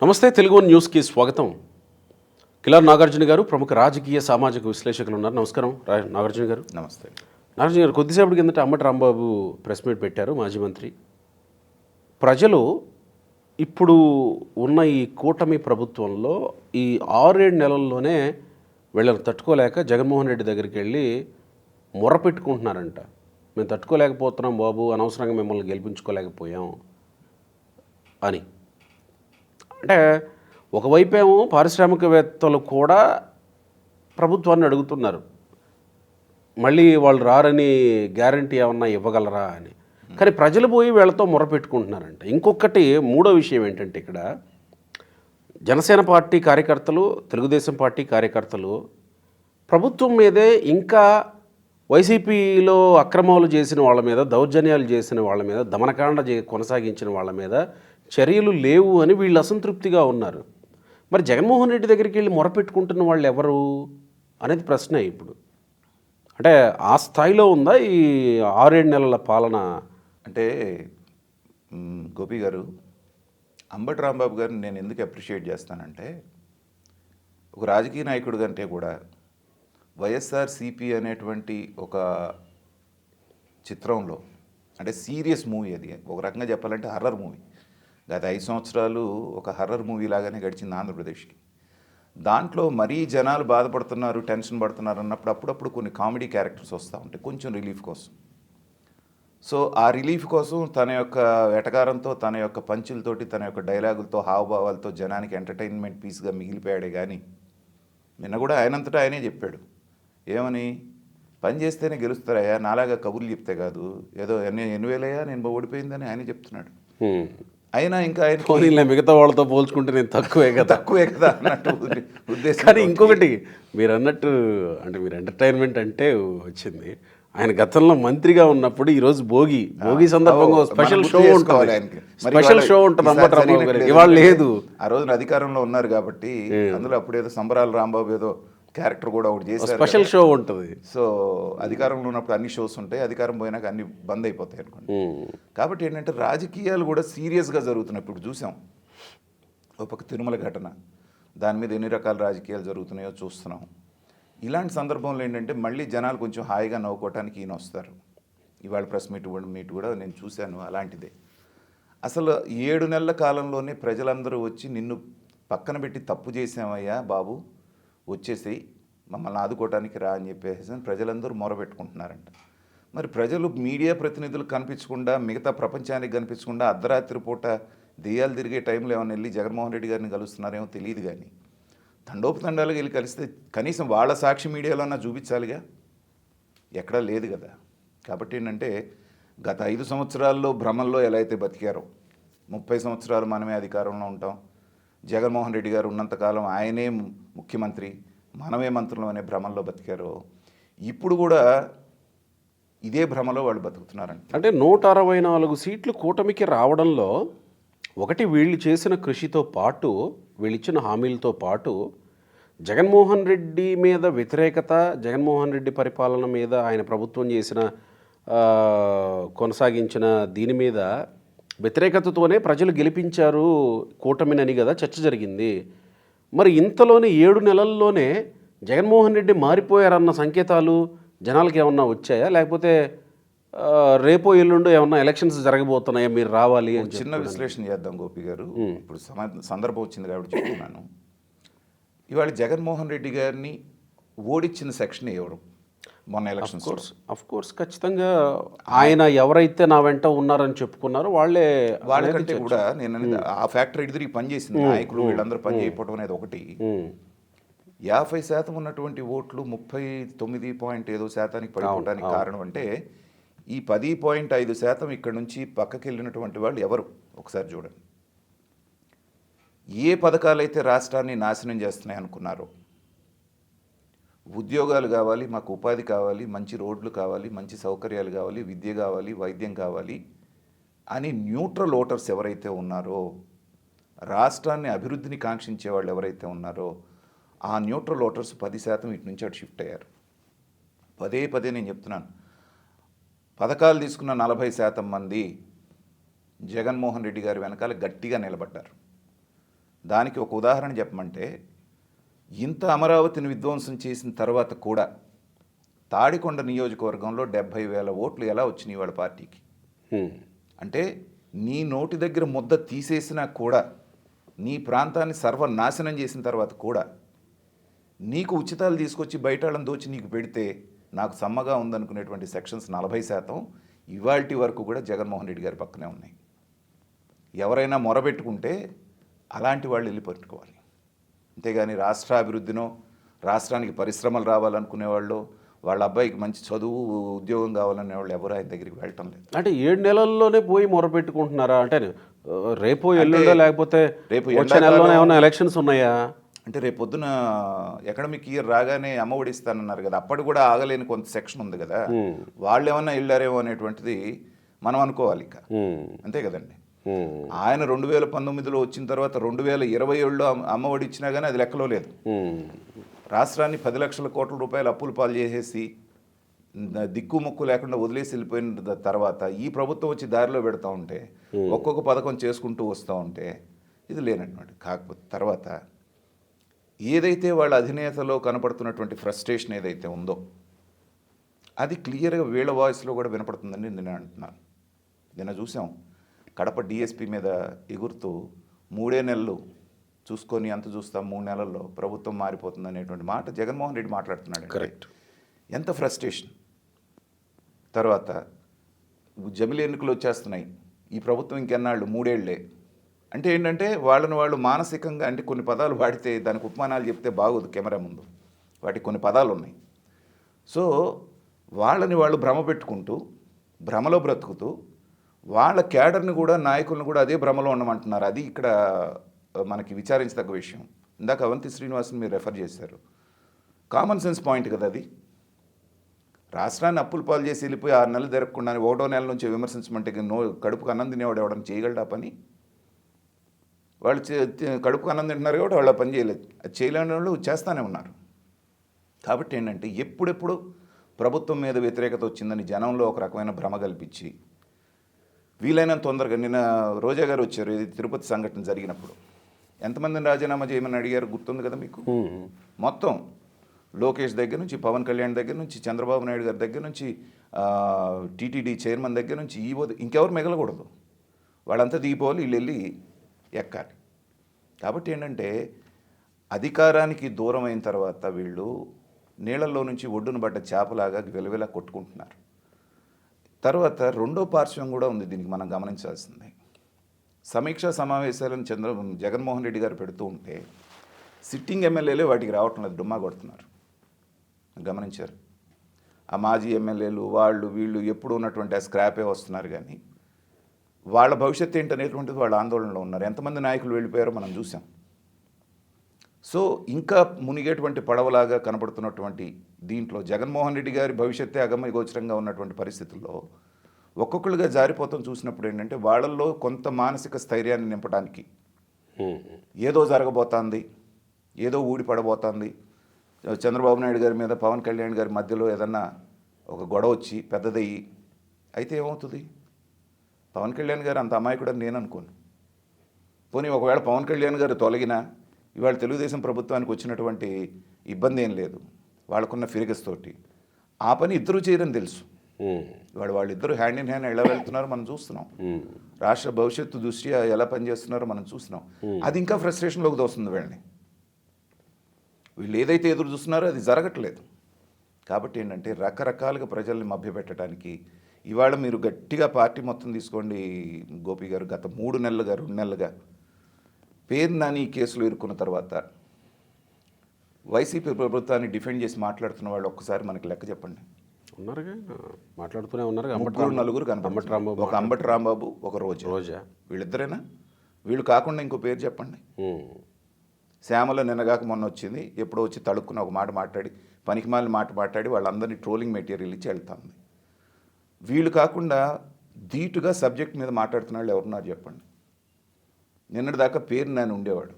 నమస్తే, తెలుగు వన్ న్యూస్కి స్వాగతం. కిలార్ నాగార్జున గారు ప్రముఖ రాజకీయ సామాజిక విశ్లేషకులు ఉన్నారు. నమస్కారం నాగార్జున గారు. నమస్తే. నాగార్జున గారు, కొద్దిసేపటి కిందట అంబటి రాంబాబు ప్రెస్ మీట్ పెట్టారు, మాజీ మంత్రి. ప్రజలు ఇప్పుడు ఉన్న ఈ కూటమి ప్రభుత్వంలో ఈ 6-7 నెలల్లోనే వీళ్ళని తట్టుకోలేక జగన్మోహన్ రెడ్డి దగ్గరికి వెళ్ళి మొరపెట్టుకుంటున్నారంట. మేము తట్టుకోలేకపోతున్నాం బాబు, అనవసరంగా మిమ్మల్ని గెలిపించుకోలేకపోయాం అని. అంటే ఒకవైపేమో పారిశ్రామికవేత్తలు కూడా ప్రభుత్వాన్ని అడుగుతున్నారు, మళ్ళీ వాళ్ళు రారని గ్యారంటీ ఏమన్నా ఇవ్వగలరా అని. కానీ ప్రజలు పోయి వీళ్ళతో మొరపెట్టుకుంటున్నారంట. ఇంకొకటి మూడో విషయం ఏంటంటే, ఇక్కడ జనసేన పార్టీ కార్యకర్తలు, తెలుగుదేశం పార్టీ కార్యకర్తలు ప్రభుత్వం మీదే ఇంకా వైసీపీలో అక్రమాలు చేసిన వాళ్ళ మీద, దౌర్జన్యాలు చేసిన వాళ్ళ మీద, దమనకాండ కొనసాగించిన వాళ్ళ మీద చర్యలు లేవు అని వీళ్ళు అసంతృప్తిగా ఉన్నారు. మరి జగన్మోహన్ రెడ్డి దగ్గరికి వెళ్ళి మొరపెట్టుకుంటున్న వాళ్ళు ఎవరు అనేది ప్రశ్న. ఇప్పుడు అంటే ఆ స్థాయిలో ఉందా ఈ 6-7 నెలల పాలన? అంటే గోపి గారు, అంబటి రాంబాబు గారిని నేను ఎందుకు అప్రిషియేట్ చేస్తానంటే, ఒక రాజకీయ నాయకుడు కంటే కూడా వైఎస్ఆర్సీపీ అనేటువంటి ఒక చిత్రంలో, అంటే సీరియస్ మూవీ, అది ఒక రకంగా చెప్పాలంటే హర్రర్ మూవీ. గత 5 సంవత్సరాలు ఒక హర్రర్ మూవీ లాగానే గడిచింది ఆంధ్రప్రదేశ్కి. దాంట్లో మరీ జనాలు బాధపడుతున్నారు, టెన్షన్ పడుతున్నారు అన్నప్పుడు అప్పుడప్పుడు కొన్ని కామెడీ క్యారెక్టర్స్ వస్తూ ఉంటాయి కొంచెం రిలీఫ్ కోసం. సో ఆ రిలీఫ్ కోసం తన యొక్క వెటకారంతో, తన యొక్క పంచులతోటి, తన యొక్క డైలాగులతో, హావభావాలతో జనానికి ఎంటర్టైన్మెంట్ పీస్గా మిగిలిపోయాడే కానీ, నిన్న కూడా ఆయనంతటా ఆయనే చెప్పాడు. ఏమని? పని చేస్తేనే గెలుస్తారయ్యా, నాలాగా కబుర్లు చెప్తే కాదు, ఏదో ఎన్ని వేలయ్యా నేను ఓడిపోయిందని ఆయనే చెప్తున్నాడు. అయినా ఇంకా ఆయన మిగతా వాళ్ళతో పోల్చుకుంటే నేను తక్కువే కదా అన్నట్టు ఉద్దేశం. కానీ ఇంకొకటి మీరు అన్నట్టు, అంటే మీరు ఎంటర్టైన్మెంట్ అంటే వచ్చింది, ఆయన గతంలో మంత్రిగా ఉన్నప్పుడు ఈరోజు భోగి సందర్భంగా స్పెషల్ షో ఉంటుంది, అంబటి రాంబాబు గారికి. ఇవాళ లేదు. ఆ రోజున అధికారంలో ఉన్నారు కాబట్టి అందులో అప్పుడేదో సంబరాలు రాంబాబు ఏదో క్యారెక్టర్ కూడా ఒకటి చేశారు, స్పెషల్ షో ఉంటుంది. సో అధికారంలో ఉన్నప్పుడు అన్ని షోస్ ఉంటాయి, అధికారం పోయినాక అన్ని బంద్ అయిపోతాయి అనుకోండి. కాబట్టి ఏంటంటే రాజకీయాలు కూడా సీరియస్గా జరుగుతున్నాయి. ఇప్పుడు చూసాం ఒక పక్క తిరుమల ఘటన, దాని మీద ఎన్ని రకాల రాజకీయాలు జరుగుతున్నాయో చూస్తున్నాం. ఇలాంటి సందర్భంలో ఏంటంటే మళ్ళీ జనాలు కొంచెం హాయిగా నవ్వుకోవటానికి ఈయన వస్తారు. ఇవాళ ప్రెస్ మీట్ కూడా నేను చూశాను, అలాంటిదే. అసలు 7 నెలల కాలంలోనే ప్రజలందరూ వచ్చి నిన్ను పక్కన పెట్టి తప్పు చేసామయ్యా బాబు, వచ్చేసి మమ్మల్ని ఆదుకోవటానికి రా అని చెప్పేసి ప్రజలందరూ మొరబెట్టుకుంటున్నారంట. మరి ప్రజలు మీడియా ప్రతినిధులు కనిపించకుండా, మిగతా ప్రపంచానికి కనిపించకుండా అర్ధరాత్రి పూట దెయ్యాలు తిరిగే టైంలో ఏమైనా వెళ్ళి జగన్మోహన్ రెడ్డి గారిని కలుస్తున్నారేమో తెలియదు. కానీ తండోపతండాలుగా వెళ్ళి కలిస్తే కనీసం వాళ్ళ సాక్షి మీడియాలోనా చూపించాలిగా, ఎక్కడా లేదు కదా. కాబట్టి ఏంటంటే గత 5 సంవత్సరాల్లో భ్రమంలో ఎలా అయితే బతికారో, 30 సంవత్సరాలు మనమే అధికారంలో ఉంటాం, జగన్మోహన్ రెడ్డి గారు ఉన్నంతకాలం ఆయనే ముఖ్యమంత్రి, మనమే మంత్రులు అనే భ్రమంలో బతికారో, ఇప్పుడు కూడా ఇదే భ్రమలో వాళ్ళు బతుకుతున్నారంట. అంటే 164 సీట్లు కూటమికి రావడంలో ఒకటి వీళ్ళు చేసిన కృషితో పాటు, వీళ్ళు ఇచ్చిన హామీలతో పాటు, జగన్మోహన్ రెడ్డి మీద వ్యతిరేకత, జగన్మోహన్ రెడ్డి పరిపాలన మీద ఆయన ప్రభుత్వం చేసిన కొనసాగించిన దీని మీద వ్యతిరేకతతోనే ప్రజలు గెలిపించారు కూటమినని కదా చర్చ జరిగింది. మరి ఇంతలోనే 7 నెలల్లోనే జగన్మోహన్ రెడ్డి మారిపోయారన్న సంకేతాలు జనాలకి ఏమన్నా వచ్చాయా? లేకపోతే రేపో ఎల్లుండో ఏమన్నా ఎలక్షన్స్ జరగబోతున్నాయా, మీరు రావాలి అని? చిన్న విశ్లేషణ చేద్దాం గోపి గారు. ఇప్పుడు సందర్భం వచ్చింది కాబట్టి చెప్తున్నాను. ఇవాళ జగన్మోహన్ రెడ్డి గారిని ఓడించిన సెక్షన్ ఎవరు మొన్న ఎలక్షన్స్? ఆఫ్ కోర్స్ ఖచ్చితంగా ఆయన ఎవరైతే నా వెంట ఉన్నారని చెప్పుకున్నారో వాళ్ళకంటే కూడా నేను ఆ ఫ్యాక్టర్ ఎదురు పనిచేసింది. నాయకులు వీళ్ళందరూ పని చేయకపోవడం అనేది ఒకటి. 50% ఉన్నటువంటి ఓట్లు 39% పడిపోవడానికి కారణం అంటే ఈ 10.5% ఇక్కడ నుంచి పక్కకి వెళ్ళినటువంటి వాళ్ళు ఎవరు ఒకసారి చూడండి. ఏ పథకాలైతే రాష్ట్రాన్ని నాశనం చేస్తున్నాయి అనుకున్నారో, ఉద్యోగాలు కావాలి, మాకు ఉపాధి కావాలి, మంచి రోడ్లు కావాలి, మంచి సౌకర్యాలు కావాలి, విద్య కావాలి, వైద్యం కావాలి అని న్యూట్రల్ ఓటర్స్ ఎవరైతే ఉన్నారో, రాష్ట్రాన్ని అభివృద్ధిని కాంక్షించే వాళ్ళు ఎవరైతే ఉన్నారో, ఆ న్యూట్రల్ ఓటర్స్ 10% ఇటు నుంచి అటు షిఫ్ట్ అయ్యారు. పదే నేను చెప్తున్నాను, పథకాలు తీసుకున్న 40% మంది జగన్మోహన్ రెడ్డి గారి వెనకాల గట్టిగా నిలబడ్డారు. దానికి ఒక ఉదాహరణ చెప్పమంటే, ఇంత అమరావతిని విధ్వంసం చేసిన తర్వాత కూడా తాడికొండ నియోజకవర్గంలో 70,000 ఓట్లు ఎలా వచ్చినాయి వాళ్ళ పార్టీకి? అంటే నీ నోటి దగ్గర ముద్ద తీసేసినా కూడా, నీ ప్రాంతాన్ని సర్వనాశనం చేసిన తర్వాత కూడా నీకు ఉచితాలు తీసుకొచ్చి బయట వాళ్ళని దోచి నీకు పెడితే నాకు సమ్మగా ఉందనుకునేటువంటి సెక్షన్స్ 40% ఇవాల్టి వరకు కూడా జగన్మోహన్ రెడ్డి గారి పక్కనే ఉన్నాయి. ఎవరైనా మొరబెట్టుకుంటే అలాంటి వాళ్ళు వెళ్ళి పట్టుకోవాలి. అంతేగాని రాష్ట్ర అభివృద్ధినో, రాష్ట్రానికి పరిశ్రమలు రావాలనుకునే వాళ్ళు, వాళ్ళ అబ్బాయికి మంచి చదువు ఉద్యోగం కావాలనే వాళ్ళు ఎవరు ఆయన దగ్గరికి వెళ్ళటం లేదు. అంటే 7 నెలల్లోనే పోయి మొరపెట్టుకుంటున్నారా? అంటే రేపు ఎల్లుండో లేకపోతే రేపు వచ్చే నెలలోనే ఏమైనా ఎలక్షన్స్ ఉన్నాయా? అంటే రేపు పొద్దున ఎకడమిక్ ఇయర్ రాగానే అమ్మ ఒడి ఇస్తానన్నారు కదా, అప్పటి కూడా ఆగలేని కొంత సెక్షన్ ఉంది కదా, వాళ్ళు ఏమన్నా వెళ్ళారేమో అనేటువంటిది మనం అనుకోవాలి ఇక. అంతే కదండి. ఆయన 2019లో వచ్చిన తర్వాత 2027లో అమ్మ ఒడి ఇచ్చినా కానీ అది లెక్కలో లేదు. రాష్ట్రాన్ని 10 లక్షల కోట్ల రూపాయలు అప్పులు పాలు చేసేసి దిక్కు మొక్కు లేకుండా వదిలేసి వెళ్ళిపోయిన తర్వాత ఈ ప్రభుత్వం వచ్చి దారిలో పెడతా ఉంటే, ఒక్కొక్క పథకం చేసుకుంటూ వస్తూ ఉంటే ఇది లేనటువంటి. కాకపోతే తర్వాత ఏదైతే వాళ్ళ అధినేతలో కనపడుతున్నటువంటి ఫ్రస్ట్రేషన్ ఏదైతే ఉందో అది క్లియర్గా వీళ్ళ వాయిస్లో కూడా వినపడుతుందని నేను అంటున్నాను. నిన్న చూసాం, కడప డిఎస్పీ మీద ఎగురుతూ 3 నెలలు చూసుకొని అంత చూస్తాం, 3 నెలల్లో ప్రభుత్వం మారిపోతుంది అనేటువంటి మాట జగన్మోహన్ రెడ్డి మాట్లాడుతున్నాడు. కరెక్ట్. ఎంత ఫ్రస్ట్రేషన్. తర్వాత జమిలి ఎన్నికలు వచ్చేస్తున్నాయి, ఈ ప్రభుత్వం ఇంకెన్నాళ్ళు 3 ఏళ్లే అంటే ఏంటంటే వాళ్ళని వాళ్ళు మానసికంగా, అంటే కొన్ని పదాలు వాడితే దానికి ఉపమానాలు చెప్తే బాగోదు కెమెరా ముందు, వాటికి కొన్ని పదాలు ఉన్నాయి. సో వాళ్ళని వాళ్ళు భ్రమ పెట్టుకుంటూ, భ్రమలో బ్రతుకుతూ, వాళ్ళ క్యాడర్ని కూడా, నాయకులను కూడా అదే భ్రమలో ఉండమంటున్నారు. అది ఇక్కడ మనకి విచారించదగ్గ విషయం. ఇందాక అవంతి శ్రీనివాస్ని మీరు రెఫర్ చేశారు. కామన్ సెన్స్ పాయింట్ కదా అది. రాష్ట్రాన్ని అప్పులు పాలు చేసి వెళ్ళిపోయి 6 నెలలు జరగకుండా 1వ నెల నుంచి విమర్శించమంటే కడుపుకు అన్నం తినేవాడు ఎవడని చేయగలడా పని? వాళ్ళు కడుపుకు అన్నం తింటున్నారు కాబట్టి వాళ్ళు పని చేయలేదు. అది చేయలేని వాళ్ళు చేస్తూనే ఉన్నారు. కాబట్టి ఏంటంటే ఎప్పుడెప్పుడు ప్రభుత్వం మీద వ్యతిరేకత వచ్చిందని జనంలో ఒక రకమైన భ్రమ కల్పించి, వీలైనంత తొందరగా, నిన్న రోజా గారు వచ్చారు ఇది తిరుపతి సంఘటన జరిగినప్పుడు, ఎంతమందిని రాజీనామా చేయమని అడిగారు గుర్తుంది కదా మీకు? మొత్తం లోకేష్ దగ్గర నుంచి, పవన్ కళ్యాణ్ దగ్గర నుంచి, చంద్రబాబు నాయుడు గారి దగ్గర నుంచి, టీటీడీ చైర్మన్ దగ్గర నుంచి, ఈవో, ఇంకెవరు మిగలకూడదు, వాళ్ళంతా దిగిపోవాలి, వీళ్ళు వెళ్ళి ఎక్కాలి. కాబట్టి ఏంటంటే అధికారానికి దూరం అయిన తర్వాత వీళ్ళు నీళ్ళల్లో నుంచి ఒడ్డున పడ్డ చేపలాగా వెలువెలా కొట్టుకుంటున్నారు. తర్వాత రెండో పార్శ్వం కూడా ఉంది దీనికి మనం గమనించాల్సింది. సమీక్షా సమావేశాలను జగన్మోహన్ రెడ్డి గారు పెడుతూ ఉంటే సిట్టింగ్ ఎమ్మెల్యేలే వాటికి రావటం లేదు, డుమ్మా కొడుతున్నారు. గమనించారు? ఆ మాజీ ఎమ్మెల్యేలు వాళ్ళు వీళ్ళు ఎప్పుడు ఉన్నటువంటి ఆ స్క్రాపే వస్తున్నారు, కానీ వాళ్ళ భవిష్యత్తు ఏంటనేటువంటిది వాళ్ళ ఆందోళనలో ఉన్నారు. ఎంతమంది నాయకులు వెళ్ళిపోయారో మనం చూసాం. సో ఇంకా మునిగేటువంటి పడవలాగా కనబడుతున్నటువంటి దీంట్లో జగన్మోహన్ రెడ్డి గారి భవిష్యత్తే అగమ్య గోచరంగా ఉన్నటువంటి పరిస్థితుల్లో ఒక్కొక్కరుగా జారిపోతాం చూసినప్పుడు ఏంటంటే వాళ్ళల్లో కొంత మానసిక స్థైర్యాన్ని నింపడానికి ఏదో జరగబోతోంది, ఏదో ఊడి పడబోతోంది, చంద్రబాబు నాయుడు గారి మీద పవన్ కళ్యాణ్ గారి మధ్యలో ఏదన్నా ఒక గొడవ వచ్చి పెద్దదయ్యి అయితే ఏమవుతుంది? పవన్ కళ్యాణ్ గారు అంత అమాయకుడని నేను అనుకోను. పోనీ ఒకవేళ పవన్ కళ్యాణ్ గారు తొలగినా ఇవాళ తెలుగుదేశం ప్రభుత్వానికి వచ్చినటువంటి ఇబ్బంది ఏం లేదు, వాళ్ళకున్న ఫిరిగస్ తోటి. ఆ పని ఇద్దరు చేయరని తెలుసు. వాళ్ళిద్దరూ హ్యాండ్ ఇన్ హ్యాండ్ ఎలా వెళ్తున్నారో మనం చూస్తున్నాం. రాష్ట్ర భవిష్యత్తు దృష్ట్యా ఎలా పనిచేస్తున్నారో మనం చూస్తున్నాం. అది ఇంకా ఫ్రస్ట్రేషన్లోకి దోస్తుంది వీళ్ళని. వీళ్ళు ఏదైతే ఎదురు చూస్తున్నారో అది జరగట్లేదు. కాబట్టి ఏంటంటే రకరకాలుగా ప్రజల్ని మభ్యపెట్టడానికి ఇవాళ మీరు గట్టిగా పార్టీ మొత్తం తీసుకోండి గోపి గారు, గత 3 నెలలుగా 2 నెలలుగా పేరు నాని కేసులో ఇరుక్కున్న తర్వాత వైసీపీ ప్రభుత్వాన్ని డిఫెండ్ చేసి మాట్లాడుతున్న వాళ్ళు ఒక్కసారి మనకి లెక్క చెప్పండి. ఉన్నారుగా, మాట్లాడుతూనే ఉన్నారు. 3-4 కనపడుతున్నారు. ఒక అంబటి రాంబాబు, ఒక రోజా. వీళ్ళిద్దరేనా? వీళ్ళు కాకుండా ఇంకో పేరు చెప్పండి. శ్యామల నిన్నగాక మొన్న వచ్చింది, ఎప్పుడో వచ్చి తడుక్కున్న ఒక మాట మాట్లాడి, పనికిమాలిన మాట మాట్లాడి వాళ్ళందరినీ ట్రోలింగ్ మెటీరియల్ ఇచ్చి వెళ్తుంది. వీళ్ళు కాకుండా ధీటుగా సబ్జెక్ట్ మీద మాట్లాడుతున్న వాళ్ళు ఎవరున్నారు చెప్పండి. నిన్నటి దాకా పేరు నేను ఉండేవాడు,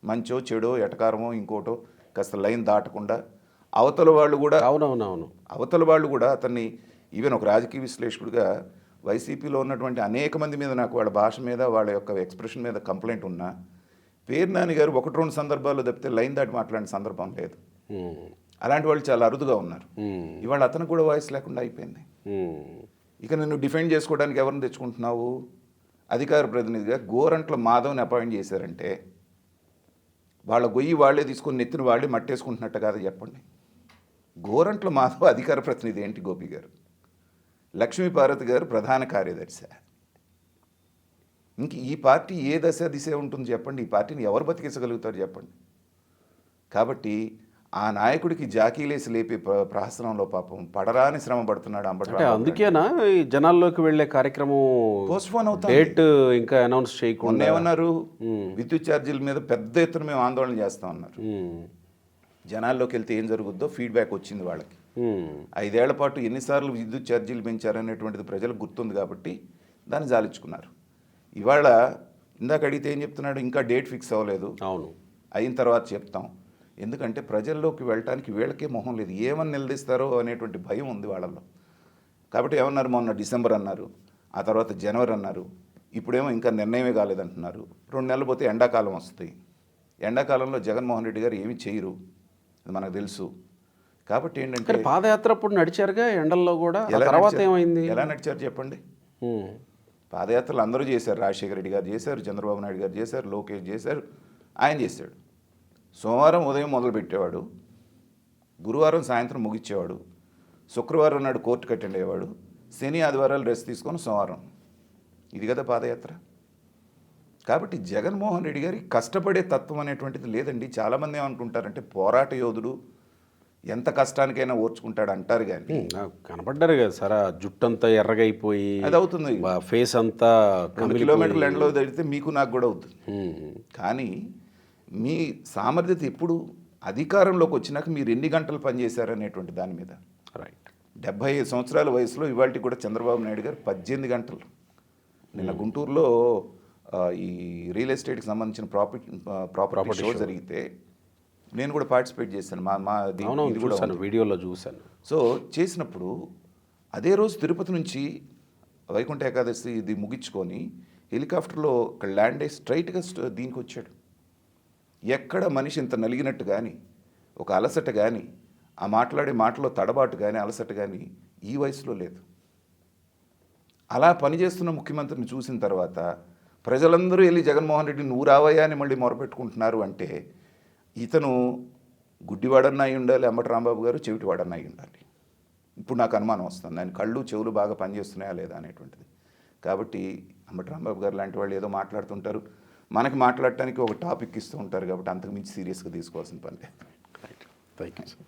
మంచో చెడో ఎటకారమో ఇంకోటో కాస్త లైన్ దాటకుండా అవతల వాళ్ళు కూడా అవతల వాళ్ళు కూడా అతన్ని ఈవెన్ ఒక రాజకీయ విశ్లేషకుడిగా వైసీపీలో ఉన్నటువంటి అనేక మంది మీద నాకు వాళ్ళ భాష మీద వాళ్ళ యొక్క ఎక్స్ప్రెషన్ మీద కంప్లైంట్ ఉన్నా పేరు నాని గారు 1-2 సందర్భాల్లో తప్పితే లైన్ దాటి మాట్లాడిన సందర్భం లేదు. అలాంటి వాళ్ళు చాలా అరుదుగా ఉన్నారు. ఇవాళ అతను కూడా వాయిస్ లేకుండా అయిపోయింది. ఇక నిన్ను డిఫెండ్ చేసుకోవడానికి ఎవరిని తెచ్చుకుంటున్నావు? అధికార ప్రతినిధిగా గోరంట్ల మాధవ్ని అపాయింట్ చేశారంటే వాళ్ళ గొయ్యి వాళ్ళే తీసుకొని నెత్తిన వాళ్ళే మట్టేసుకుంటున్నట్టు కాదు చెప్పండి. గోరంట్ల మాధవ్ అధికార ప్రతినిధి ఏంటి గోపి గారు? లక్ష్మీపార్వతి గారు ప్రధాన కార్యదర్శి. ఇంక ఈ పార్టీ ఏ దశ దిశ ఉంటుంది చెప్పండి? ఈ పార్టీని ఎవరు బతికించగలుగుతారు చెప్పండి? కాబట్టి ఆ నాయకుడికి జాకీలేసి లేపే ప్రహసనంలో పాపం పడరాని శ్రమ పడుతున్నాడు అంటే అందుకేనా ఈ జనాల్లోకి వెళ్ళే కార్యక్రమం పోస్ట్పోన్ అవుతుంది. డేట్ ఇంకా అనౌన్స్ చేయకుండా ఏమన్నారు? విద్యుత్ ఛార్జీల మీద పెద్ద ఎత్తున మేము ఆందోళన చేస్తాం అన్నారు. జనాల్లోకి వెళ్తే ఏం జరుగుద్దో ఫీడ్బ్యాక్ వచ్చింది వాళ్ళకి. 5 ఏళ్ల పాటు ఎన్నిసార్లు విద్యుత్ ఛార్జీలు పెంచారనేటువంటిది ప్రజలకు గుర్తుంది కాబట్టి దాన్ని జాలించుకున్నారు. ఇవాళ ఇందాక అడిగితే ఏం చెప్తున్నాడు? ఇంకా డేట్ ఫిక్స్ అవ్వలేదు, అవును అయిన తర్వాత చెప్తాం. ఎందుకంటే ప్రజల్లోకి వెళ్ళటానికి వీళ్ళకే మొహం లేదు. ఏమని నిలదీస్తారో అనేటువంటి భయం ఉంది వాళ్ళల్లో. కాబట్టి ఏమన్నారు? మొన్న డిసెంబర్ అన్నారు, ఆ తర్వాత జనవరి అన్నారు, ఇప్పుడేమో ఇంకా నిర్ణయమే కాలేదంటున్నారు. 2 నెలలు పోతే ఎండాకాలం వస్తుంది. ఎండాకాలంలో జగన్మోహన్ రెడ్డి గారు ఏమి చేయరు, అది మనకు తెలుసు. కాబట్టి ఏంటంటే పాదయాత్ర అప్పుడు నడిచారుగా ఎండల్లో కూడా, తర్వాత ఏమైంది? ఎలా నడిచారు చెప్పండి? పాదయాత్రలు అందరూ చేశారు. రాజశేఖర రెడ్డి గారు చేశారు, చంద్రబాబు నాయుడు గారు చేశారు, లోకేష్ చేశారు, ఆయన చేశాడు. సోమవారం ఉదయం మొదలు పెట్టేవాడు, గురువారం సాయంత్రం ముగిచ్చేవాడు, శుక్రవారం నాడు కోర్టుకు అటెండ్ అయ్యేవాడు, శని ఆదివారాలు రెస్ట్ తీసుకొని సోమవారం. ఇది కదా పాదయాత్ర. కాబట్టి జగన్మోహన్ రెడ్డి గారి కష్టపడే తత్వం అనేటువంటిది లేదండి. చాలామంది ఏమనుకుంటారంటే పోరాట యోధుడు ఎంత కష్టానికైనా ఓర్చుకుంటాడు అంటారు. కానీ కనపడ్డారు కదా సార్, ఆ జుట్టంతా ఎర్రగైపోయి అది అవుతుంది, ఫేస్ అంతా 2 కిలోమీటర్ల ఎండలో తడితే మీకు నాకు కూడా అవుతుంది. కానీ మీ సామర్థ్యత ఎప్పుడు అధికారంలోకి వచ్చినాక మీరు ఎన్ని గంటలు పనిచేశారనేటువంటి దాని మీద. రైట్. 75 సంవత్సరాల వయసులో ఇవాళకి కూడా చంద్రబాబు నాయుడు గారు 18 గంటలు. నిన్న గుంటూరులో ఈ రియల్ ఎస్టేట్కి సంబంధించిన ప్రాపర్టీ షో జరిగితే నేను కూడా పార్టిసిపేట్ చేశాను. ఇది కూడా వీడియోలో చూశాను. సో చేసినప్పుడు అదే రోజు తిరుపతి నుంచి వైకుంఠ ఏకాదశి ఇది ముగించుకొని హెలికాప్టర్లో ఇక్కడ ల్యాండ్ అయ్యి స్ట్రైట్గా దీనికి వచ్చాడు. ఎక్కడ మనిషి ఇంత నలిగినట్టు కానీ, ఒక అలసట కానీ, ఆ మాట్లాడే మాటలో తడబాటు కానీ, అలసట కానీ ఈ వయసులో లేదు. అలా పనిచేస్తున్న ముఖ్యమంత్రిని చూసిన తర్వాత ప్రజలందరూ వెళ్ళి జగన్మోహన్ రెడ్డి నువ్వు రావయ్యా అని మళ్ళీ మొరపెట్టుకుంటున్నారు అంటే ఇతను గుడ్డివాడన్నా అయి ఉండాలి, అంబటి రాంబాబు గారు చెవిటివాడన్నా అయి ఉండాలి. ఇప్పుడు నాకు అనుమానం వస్తుంది, ఆయన కళ్ళు చెవులు బాగా పనిచేస్తున్నాయా లేదా అనేటువంటిది. కాబట్టి అంబటి రాంబాబు గారు లాంటి వాళ్ళు ఏదో మాట్లాడుతుంటారు, మనకి మాట్లాడటానికి ఒక టాపిక్ ఇస్తూ ఉంటారు. కాబట్టి అంతకు మించి సీరియస్గా తీసుకోవాల్సిన పని లేదు. Thank you sir.